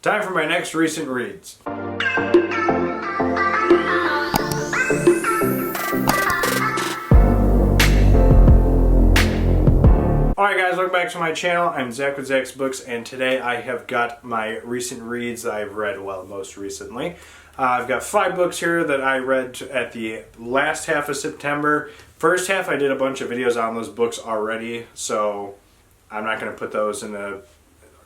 Time for my next recent reads. Alright guys, welcome back to my channel. I'm Zach with Zacks Books, and today I have got my recent reads that I've read, well, most recently. I've got 5 books here that I read at the last half of September. First half I did a bunch of videos on those books already, so I'm not going to put those in a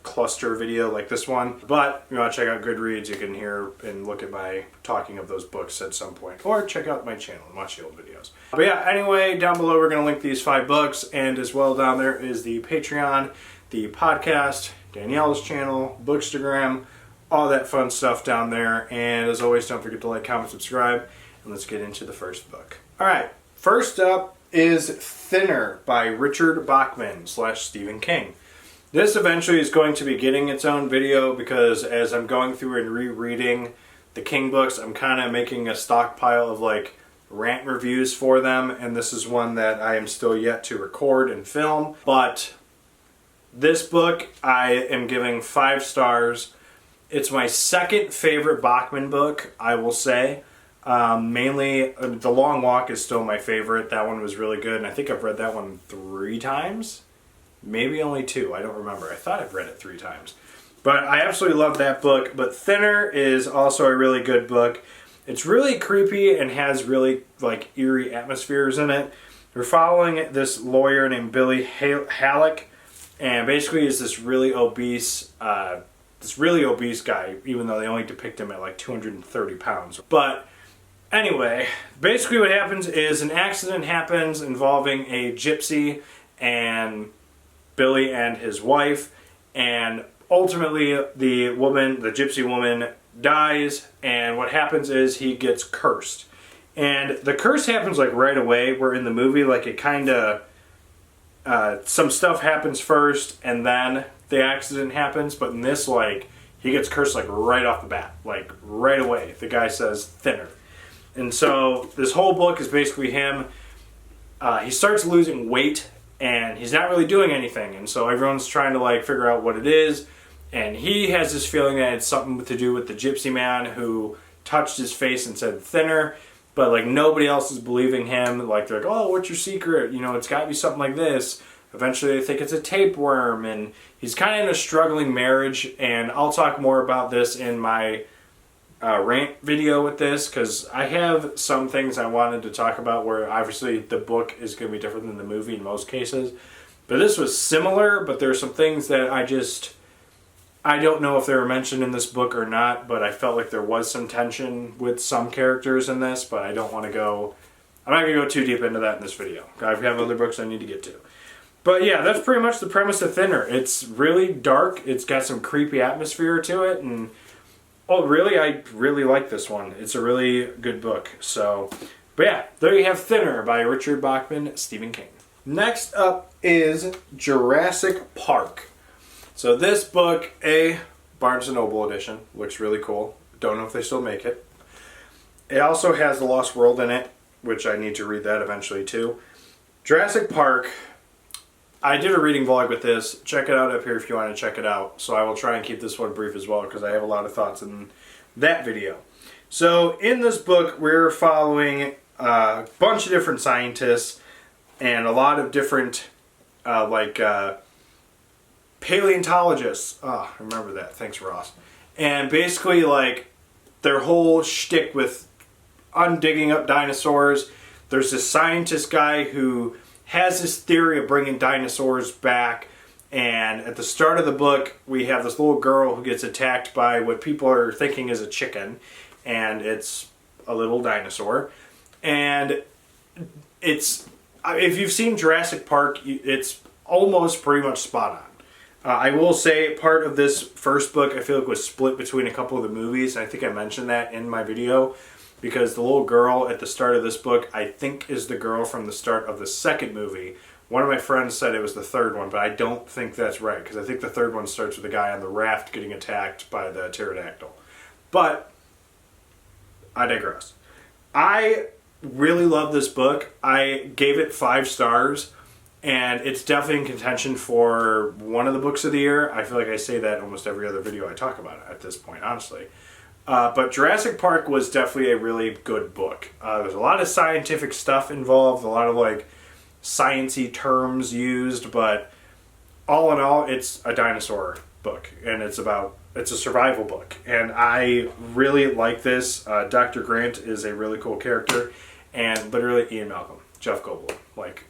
cluster video like this one. But if you want to check out Goodreads, you can hear and look at my talking of those books at some point. Or check out my channel and watch the old videos. But yeah, anyway, down below we're going to link these 5 books, and as well down there is the Patreon, the podcast, Danielle's channel, Bookstagram, all that fun stuff down there. And as always, don't forget to like, comment, subscribe, and let's get into the first book. Alright, first up is Thinner by Richard Bachman / Stephen King. This eventually is going to be getting its own video because as I'm going through and rereading the King books, I'm kind of making a stockpile of like rant reviews for them, and this is one that I am still yet to record and film. But this book I am giving 5 stars. It's my second favorite Bachman book, I will say. Mainly, The Long Walk is still my favorite. That one was really good, and I think I've read that one 3 times. Maybe only 2, I don't remember. I thought I've read it 3 times. But I absolutely love that book. But Thinner is also a really good book. It's really creepy and has really like eerie atmospheres in it. We're following this lawyer named Billy Halleck, and basically is this really obese guy, even though they only depict him at like 230 pounds. But anyway, basically what happens is an accident happens involving a gypsy and Billy and his wife, and ultimately the gypsy woman dies, and what happens is he gets cursed. And the curse happens like right away, where in the movie like it kind of some stuff happens first and then the accident happens, but in this like he gets cursed like right off the bat, like right away. The guy says thinner. And so this whole book is basically him. He starts losing weight and he's not really doing anything, and so everyone's trying to like figure out what it is, and he has this feeling that it's something to do with the gypsy man who touched his face and said thinner, but like nobody else is believing him. Like they're like, oh, what's your secret? You know, it's got to be something like this. Eventually they think it's a tapeworm, and he's kind of in a struggling marriage, and I'll talk more about this in my rant video with this, because I have some things I wanted to talk about where obviously the book is going to be different than the movie in most cases, but this was similar, but there are some things that I don't know if they were mentioned in this book or not, but I felt like there was some tension with some characters in this, but I'm not going to go too deep into that in this video. I have other books I need to get to. But yeah, that's pretty much the premise of Thinner. It's really dark, it's got some creepy atmosphere to it, and oh, really? I really like this one. It's a really good book. So, but yeah, there you have Thinner by Richard Bachman, Stephen King. Next up is Jurassic Park. So this book, a Barnes & Noble edition, looks really cool. Don't know if they still make it. It also has The Lost World in it, which I need to read that eventually too. Jurassic Park, I did a reading vlog with this. Check it out up here if you want to check it out. So I will try and keep this one brief as well, because I have a lot of thoughts in that video. So in this book, we're following a bunch of different scientists and a lot of different paleontologists. Oh, I remember that. Thanks, Ross. And basically like their whole shtick with undigging up dinosaurs. There's this scientist guy who has this theory of bringing dinosaurs back, and at the start of the book we have this little girl who gets attacked by what people are thinking is a chicken, and it's a little dinosaur. And it's, if you've seen Jurassic Park, it's almost pretty much spot on. I will say part of this first book I feel like was split between a couple of the movies, and I think I mentioned that in my video, because the little girl at the start of this book I think is the girl from the start of the second movie. One of my friends said it was the third one, but I don't think that's right, because I think the third one starts with a guy on the raft getting attacked by the pterodactyl. But I digress. I really love this book. I gave it 5 stars, And it's definitely in contention for one of the books of the year. I feel like I say that almost every other video I talk about it at this point, honestly. But Jurassic Park was definitely a really good book. There's a lot of scientific stuff involved, a lot of like science-y terms used, but all in all, it's a dinosaur book, and it's a survival book. And I really like this. Dr. Grant is a really cool character, and literally Ian Malcolm, Jeff Goldblum, like,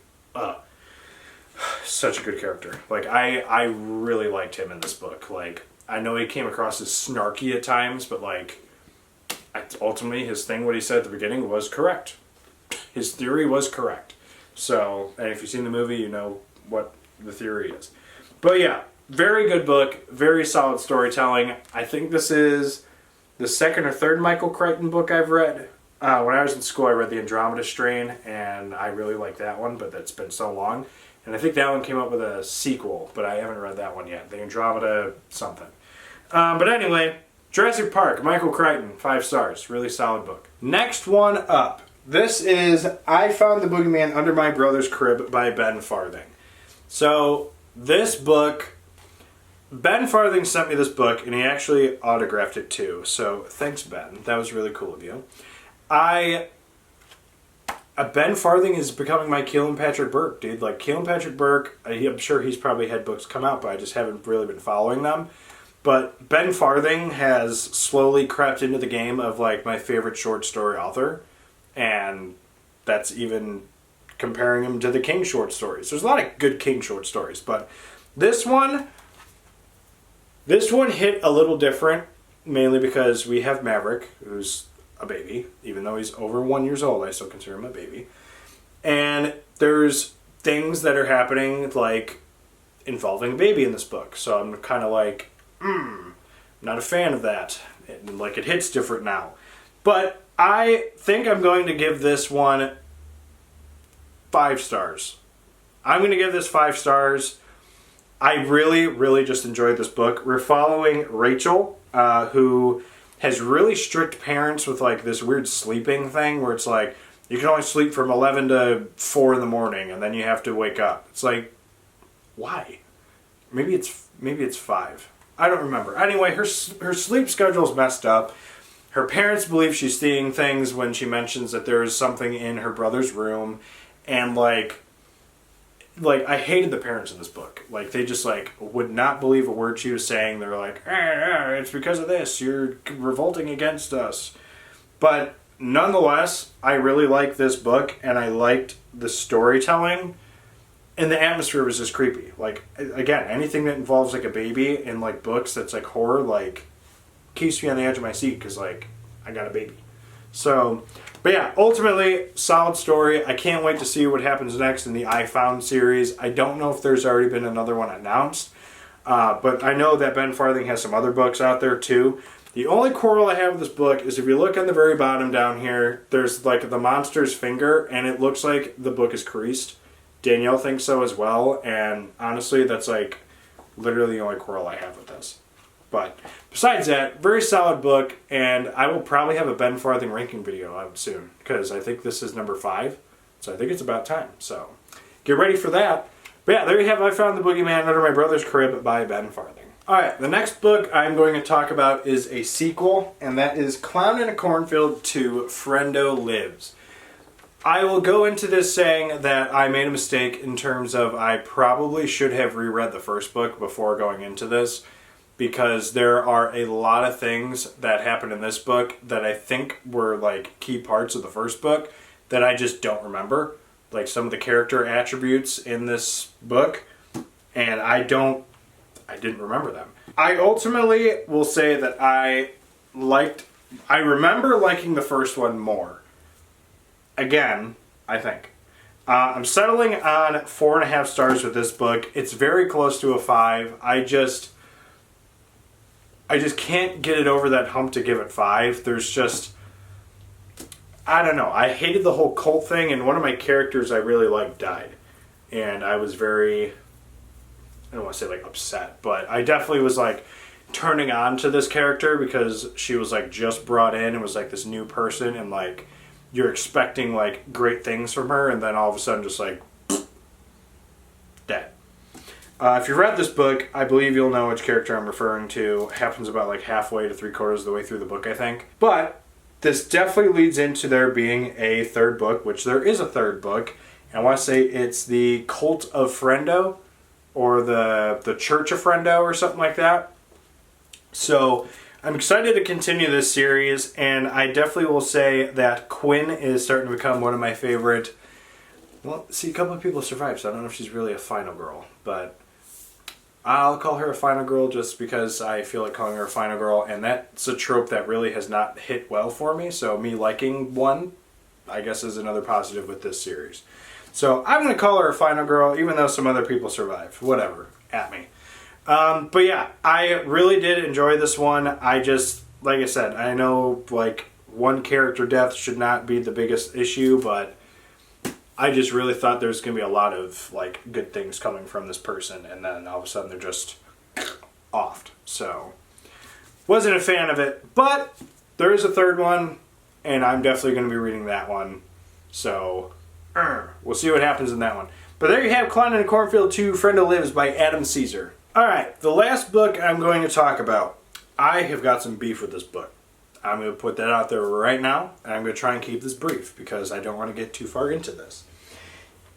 such a good character. Like, I really liked him in this book. Like, I know he came across as snarky at times, but like, ultimately his thing, what he said at the beginning, was correct. His theory was correct. So, and if you've seen the movie, you know what the theory is. But yeah, very good book, very solid storytelling. I think this is the second or third Michael Crichton book I've read. When I was in school, I read The Andromeda Strain, and I really liked that one, but that's been so long. And I think that one came up with a sequel, but I haven't read that one yet. The Andromeda something. But anyway, Jurassic Park, Michael Crichton, 5 stars. Really solid book. Next one up. This is I Found the Boogeyman Under My Brother's Crib by Ben Farthing. So, this book, Ben Farthing sent me this book, and he actually autographed it too. So, thanks, Ben. That was really cool of you. Ben Farthing is becoming my Keelan Patrick Burke, dude. Like, Keelan Patrick Burke, I'm sure he's probably had books come out, but I just haven't really been following them. But Ben Farthing has slowly crept into the game of, like, my favorite short story author. And that's even comparing him to the King short stories. There's a lot of good King short stories, but this one hit a little different, mainly because we have Maverick, who's a baby. Even though he's over 1 year old, I still consider him a baby. And there's things that are happening, like, involving a baby in this book. So I'm kind of like, not a fan of that. Like, it hits different now. But I think I'm going to give this one 5 stars. I'm going to give this 5 stars. I really, really just enjoyed this book. We're following Rachel, who has really strict parents with like this weird sleeping thing where it's like, you can only sleep from 11 to 4 in the morning and then you have to wake up. It's like, why? Maybe it's 5. I don't remember. Anyway, her sleep schedule's messed up. Her parents believe she's seeing things when she mentions that there is something in her brother's room. And, like I hated the parents in this book. Like, they just, like, would not believe a word she was saying. They were like, it's because of this. You're revolting against us. But, nonetheless, I really liked this book, and I liked the storytelling. And the atmosphere was just creepy. Like, again, anything that involves, like, a baby in, like, books that's, like, horror, like, keeps me on the edge of my seat because, like, I got a baby. So, but yeah, ultimately, solid story. I can't wait to see what happens next in the I Found series. I don't know if there's already been another one announced, but I know that Ben Farthing has some other books out there too. The only quarrel I have with this book is if you look on the very bottom down here, there's like the monster's finger, and it looks like the book is creased. Danielle thinks so as well, and honestly, that's like literally the only quarrel I have with this. But besides that, very solid book, and I will probably have a Ben Farthing ranking video out soon, because I think this is number 5, so I think it's about time. So get ready for that. But yeah, there you have I Found the Boogeyman Under My Brother's Crib by Ben Farthing. Alright, the next book I'm going to talk about is a sequel, and that is Clown in a Cornfield 2 Friendo Lives. I will go into this saying that I made a mistake in terms of I probably should have reread the first book before going into this, because there are a lot of things that happen in this book that I think were like key parts of the first book that I just don't remember. Like some of the character attributes in this book, and I didn't remember them. I ultimately will say that I remember liking the first one more. Again, I think. I'm settling on 4.5 stars with this book. It's very close to a 5. I just can't get it over that hump to give it 5. There's just, I don't know. I hated the whole cult thing, and one of my characters I really liked died. And I was very, I don't want to say like upset, but I definitely was like turning on to this character because she was like just brought in and was like this new person, and like you're expecting like great things from her, and then all of a sudden just like If you've read this book, I believe you'll know which character I'm referring to. It happens about like halfway to 3/4 of the way through the book, I think. But this definitely leads into there being a third book, which there is a third book. And I want to say it's the Cult of Friendo, or the Church of Friendo, or something like that. So I'm excited to continue this series, and I definitely will say that Quinn is starting to become one of my favorite. Well, see, a couple of people survived, so I don't know if she's really a final girl, but I'll call her a final girl just because I feel like calling her a final girl, and that's a trope that really has not hit well for me, so me liking one, I guess, is another positive with this series. So I'm going to call her a final girl, even though some other people survived. Whatever, at me. But yeah, I really did enjoy this one. I just, like I said, I know like one character death should not be the biggest issue, but I just really thought there was going to be a lot of like good things coming from this person, and then all of a sudden they're just offed. So wasn't a fan of it, but there is a third one, and I'm definitely going to be reading that one. So we'll see what happens in that one. But there you have Climbing in Cornfield 2, Friendo Lives by Adam Caesar. Alright, the last book I'm going to talk about. I have got some beef with this book. I'm going to put that out there right now, and I'm going to try and keep this brief because I don't want to get too far into this.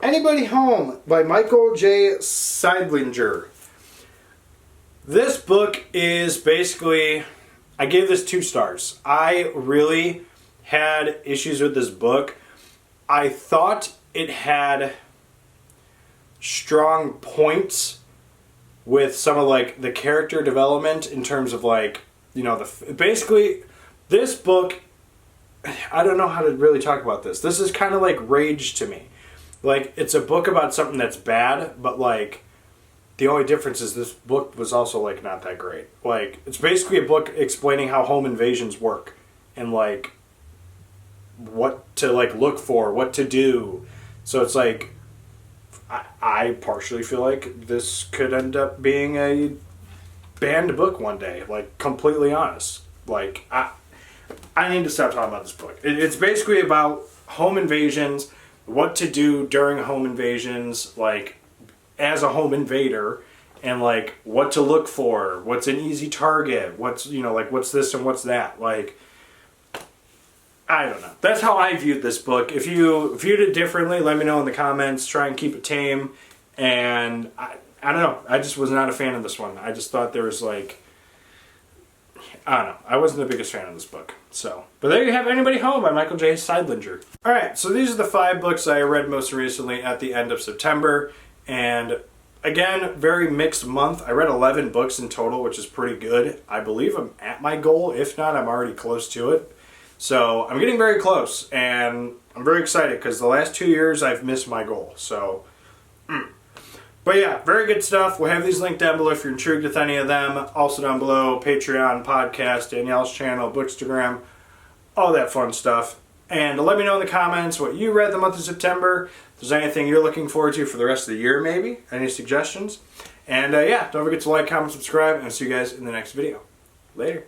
Anybody Home by Michael J. Seidlinger. This book is basically, I gave this 2 stars. I really had issues with this book. I thought it had strong points with some of like the character development in terms of like, you know, basically this book, I don't know how to really talk about this. This is kind of like Rage to me. Like, it's a book about something that's bad, but like the only difference is this book was also like not that great. Like, it's basically a book explaining how home invasions work and like what to like look for, what to do. So it's like I partially feel like this could end up being a banned book one day, like completely honest. Like I need to stop talking about this book. It's basically about home invasions, what to do during home invasions, like as a home invader, and like what to look for, what's an easy target, what's, you know, like what's this and what's that. Like, I don't know. That's how I viewed this book. If you viewed it differently, let me know in the comments. Try and keep it tame. And I don't know. I just was not a fan of this one. I just thought there was like, I don't know. I wasn't the biggest fan of this book. So, but there you have Anybody Home by Michael J. Seidlinger. Alright, so these are the 5 books I read most recently at the end of September. And again, very mixed month. I read 11 books in total, which is pretty good. I believe I'm at my goal. If not, I'm already close to it. So I'm getting very close, and I'm very excited because the last 2 years I've missed my goal. So, but yeah, very good stuff. We'll have these linked down below if you're intrigued with any of them. Also down below, Patreon, podcast, Danielle's channel, Bookstagram, all that fun stuff. And let me know in the comments what you read the month of September. If there's anything you're looking forward to for the rest of the year, maybe. Any suggestions. And yeah, don't forget to like, comment, subscribe, and I'll see you guys in the next video. Later.